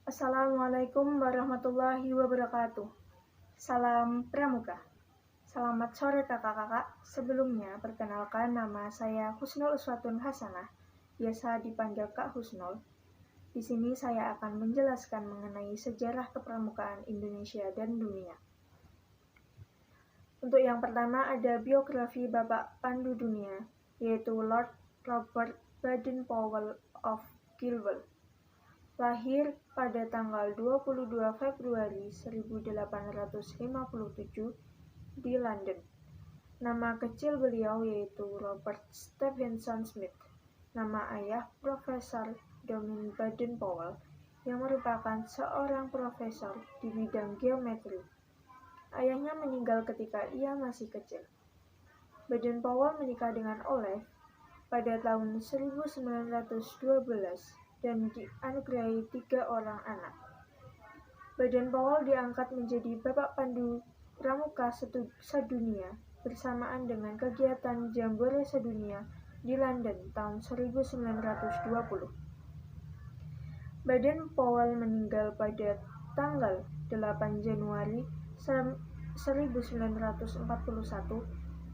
Assalamualaikum warahmatullahi wabarakatuh. Salam Pramuka. Selamat sore kakak-kakak. Sebelumnya, perkenalkan nama saya Husnul Uswatun Hasanah, biasa dipanggil Kak Husnul. Di sini saya akan menjelaskan mengenai sejarah kepramukaan Indonesia dan dunia. Untuk yang pertama ada biografi Bapak Pandu Dunia, yaitu Lord Robert Baden-Powell of Gilwell. Lahir pada tanggal 22 Februari 1857 di London. Nama kecil beliau yaitu Robert Stephenson Smith. Nama ayah Profesor Domin Baden-Powell yang merupakan seorang profesor di bidang geometri. Ayahnya meninggal ketika ia masih kecil. Baden-Powell menikah dengan Olive pada tahun 1912 dan dianugerahi 3 orang anak. Baden-Powell diangkat menjadi Bapak Pandu Pramuka Sedunia bersamaan dengan kegiatan Jambore Sedunia di London tahun 1920. Baden-Powell meninggal pada tanggal 8 Januari 1941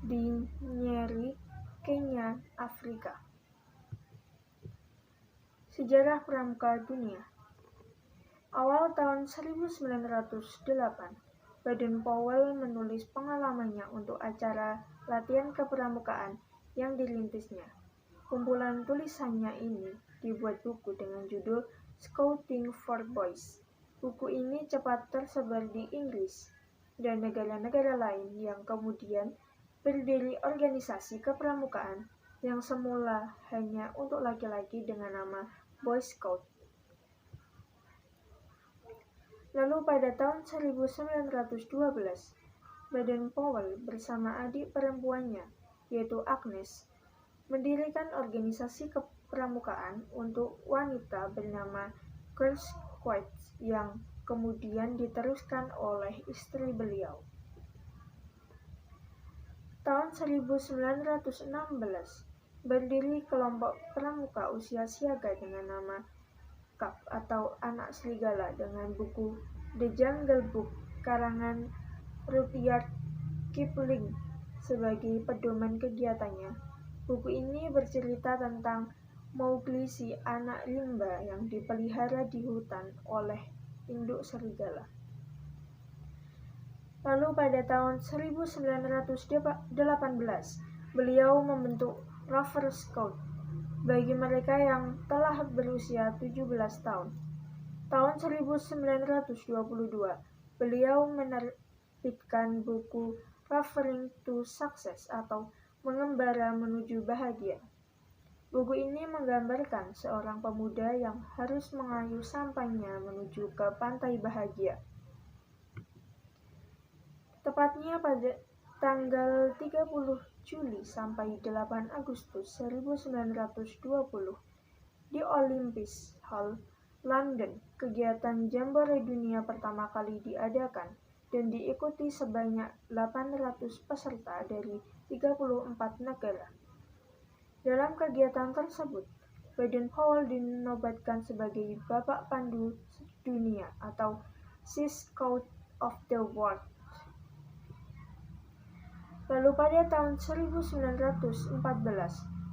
di Nyeri, Kenya, Afrika. Sejarah Pramuka Dunia. Awal tahun 1908, Baden-Powell menulis pengalamannya untuk acara latihan kepramukaan yang dirintisnya. Kumpulan tulisannya ini dibuat buku dengan judul Scouting for Boys. Buku ini cepat tersebar di Inggris dan negara-negara lain yang kemudian berdiri organisasi kepramukaan yang semula hanya untuk laki-laki dengan nama Boy Scout. Lalu pada tahun 1912, Baden-Powell bersama adik perempuannya, yaitu Agnes, mendirikan organisasi kepramukaan untuk wanita bernama Girls Scouts yang kemudian diteruskan oleh istri beliau. Tahun 1916, berdiri kelompok pramuka usia siaga dengan nama Cub atau Anak Serigala dengan buku The Jungle Book karangan Rudyard Kipling sebagai pedoman kegiatannya. Buku ini bercerita tentang Mowgli, si anak rimba yang dipelihara di hutan oleh induk serigala. Lalu pada tahun 1918, beliau membentuk Rover Scout bagi mereka yang telah berusia 17 tahun. Tahun 1922, beliau menerbitkan buku Rovering to Success atau Mengembara Menuju Bahagia. Buku ini menggambarkan seorang pemuda yang harus mengayuh sampainya menuju ke pantai bahagia. Tepatnya pada tanggal 30 Juli sampai 8 Agustus 1920 di Olympus Hall, London, kegiatan Jambore Dunia pertama kali diadakan dan diikuti sebanyak 800 peserta dari 34 negara. Dalam kegiatan tersebut, Baden-Powell dinobatkan sebagai Bapak Pandu Dunia atau Sea Scout of the World. Lalu pada tahun 1914,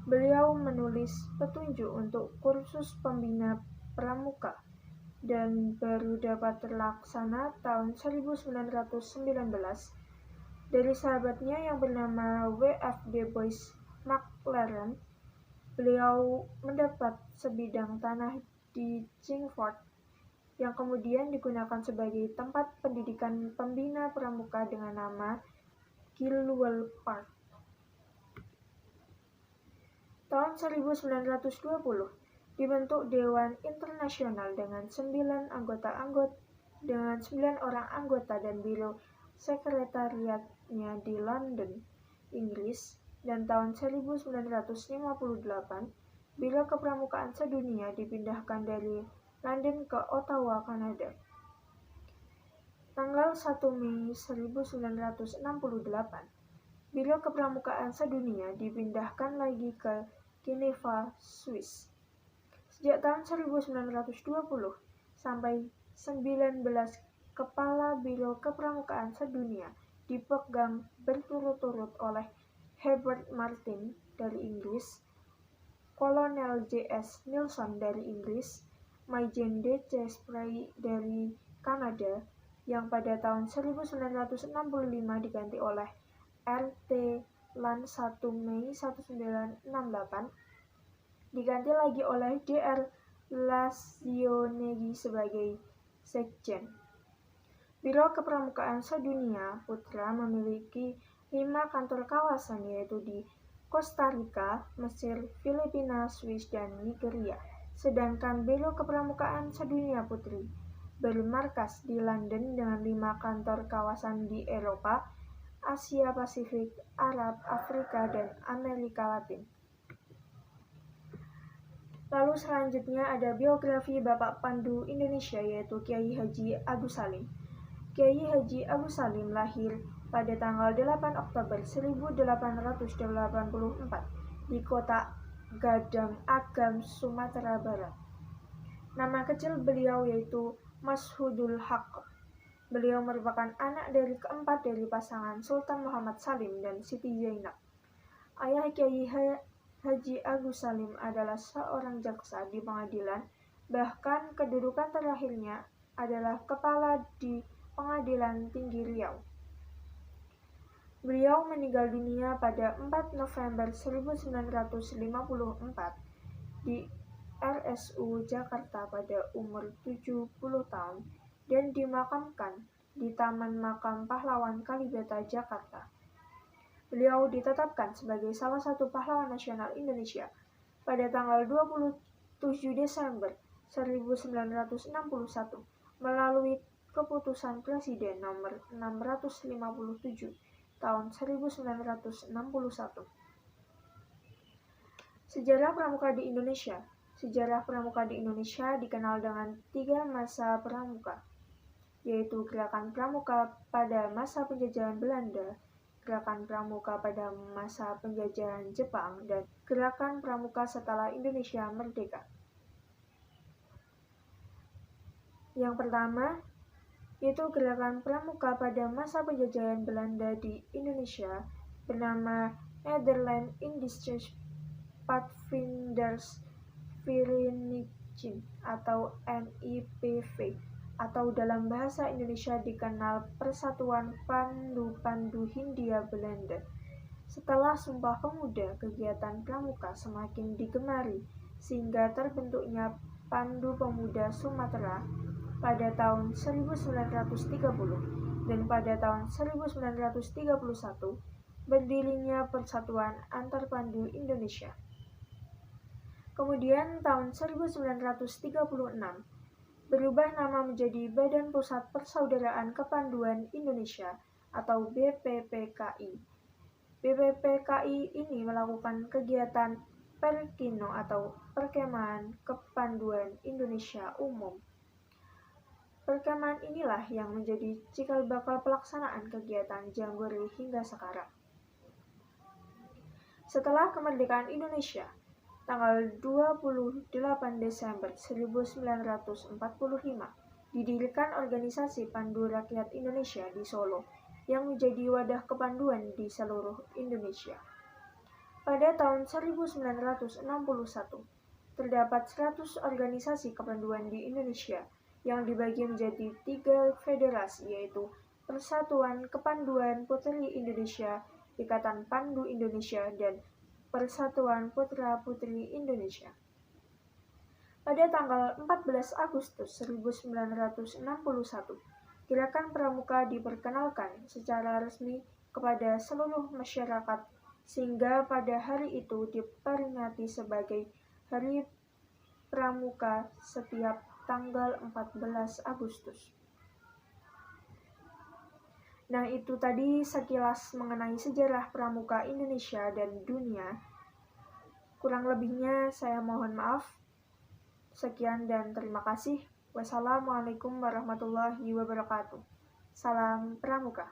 beliau menulis petunjuk untuk kursus pembina pramuka dan baru dapat terlaksana tahun 1919 dari sahabatnya yang bernama W.F.D. Boyce McLaren. Beliau mendapat sebidang tanah di Chingford yang kemudian digunakan sebagai tempat pendidikan pembina pramuka dengan nama Gilwell Park. Tahun 1920 dibentuk Dewan Internasional dengan 9 orang anggota dan biro sekretariatnya di London, Inggris, dan tahun 1958 Biro Kepramukaan Sedunia dipindahkan dari London ke Ottawa, Kanada. Tanggal 1 Mei 1968, Biro Kepramukaan Sedunia dipindahkan lagi ke Geneva, Swiss. Sejak tahun 1920, sampai 19 kepala Biro Kepramukaan sedunia dipegang berturut-turut oleh Herbert Martin dari Inggris, Kolonel J.S. Neilson dari Inggris, Majen D.C. Spry dari Kanada, yang pada tahun 1965 diganti oleh R.T. Lan 1 Mei 1968, diganti lagi oleh Dr. Lazionegi sebagai Sekjen. Biro Kepramukaan Sedunia Putra memiliki 5 kantor kawasan, yaitu di Kosta Rika, Mesir, Filipina, Swiss, dan Nigeria. Sedangkan Biro Kepramukaan Sedunia Putri bermarkas di London dengan 5 kantor kawasan di Eropa, Asia Pasifik, Arab, Afrika, dan Amerika Latin. Lalu selanjutnya ada biografi Bapak Pandu Indonesia, yaitu Kiai Haji Agus Salim. Kiai Haji Agus Salim lahir pada tanggal 8 Oktober 1884 di kota Gadang Agam, Sumatera Barat. Nama kecil beliau yaitu Mashudul Haq. Beliau merupakan anak dari keempat dari pasangan Sultan Muhammad Salim dan Siti Zainab. Ayah Kiai Haji Agus Salim adalah seorang jaksa di pengadilan, bahkan kedudukan terakhirnya adalah kepala di Pengadilan Tinggi Riau. Beliau meninggal dunia pada 4 November 1954 di RSU Jakarta pada umur 70 tahun dan dimakamkan di Taman Makam Pahlawan Kalibata, Jakarta. Beliau ditetapkan sebagai salah satu pahlawan nasional Indonesia pada tanggal 27 Desember 1961 melalui Keputusan Presiden nomor 657 tahun 1961. Sejarah Pramuka di Indonesia. Sejarah Pramuka di Indonesia dikenal dengan 3 masa pramuka, yaitu Gerakan Pramuka pada masa penjajahan Belanda, Gerakan Pramuka pada masa penjajahan Jepang, dan Gerakan Pramuka setelah Indonesia merdeka. Yang pertama, yaitu Gerakan Pramuka pada masa penjajahan Belanda di Indonesia bernama Nederland Indische Padvinders Vereniging atau NIPV, atau dalam bahasa Indonesia dikenal Persatuan Pandu-Pandu Hindia Belanda. Setelah Sumpah Pemuda, kegiatan pramuka semakin digemari sehingga terbentuknya Pandu Pemuda Sumatera pada tahun 1930 dan pada tahun 1931 berdirinya Persatuan Antarpandu Indonesia. Kemudian tahun 1936 berubah nama menjadi Badan Pusat Persaudaraan Kepanduan Indonesia atau BPPKI. BPPKI ini melakukan kegiatan Perkino atau Perkemahan Kepanduan Indonesia Umum. Perkemahan inilah yang menjadi cikal bakal pelaksanaan kegiatan Jambore hingga sekarang. Setelah kemerdekaan Indonesia, tanggal 28 Desember 1945, didirikan organisasi Pandu Rakyat Indonesia di Solo yang menjadi wadah kepanduan di seluruh Indonesia. Pada tahun 1961, terdapat 100 organisasi kepanduan di Indonesia yang dibagi menjadi 3 federasi, yaitu Persatuan Kepanduan Putri Indonesia, Ikatan Pandu Indonesia, dan Persatuan Putra-Putri Indonesia. Pada tanggal 14 Agustus 1961, Gerakan Pramuka diperkenalkan secara resmi kepada seluruh masyarakat, sehingga pada hari itu diperingati sebagai Hari Pramuka setiap tanggal 14 Agustus. Nah, itu tadi sekilas mengenai sejarah pramuka Indonesia dan dunia. Kurang lebihnya saya mohon maaf. Sekian dan terima kasih. Wassalamualaikum warahmatullahi wabarakatuh. Salam Pramuka.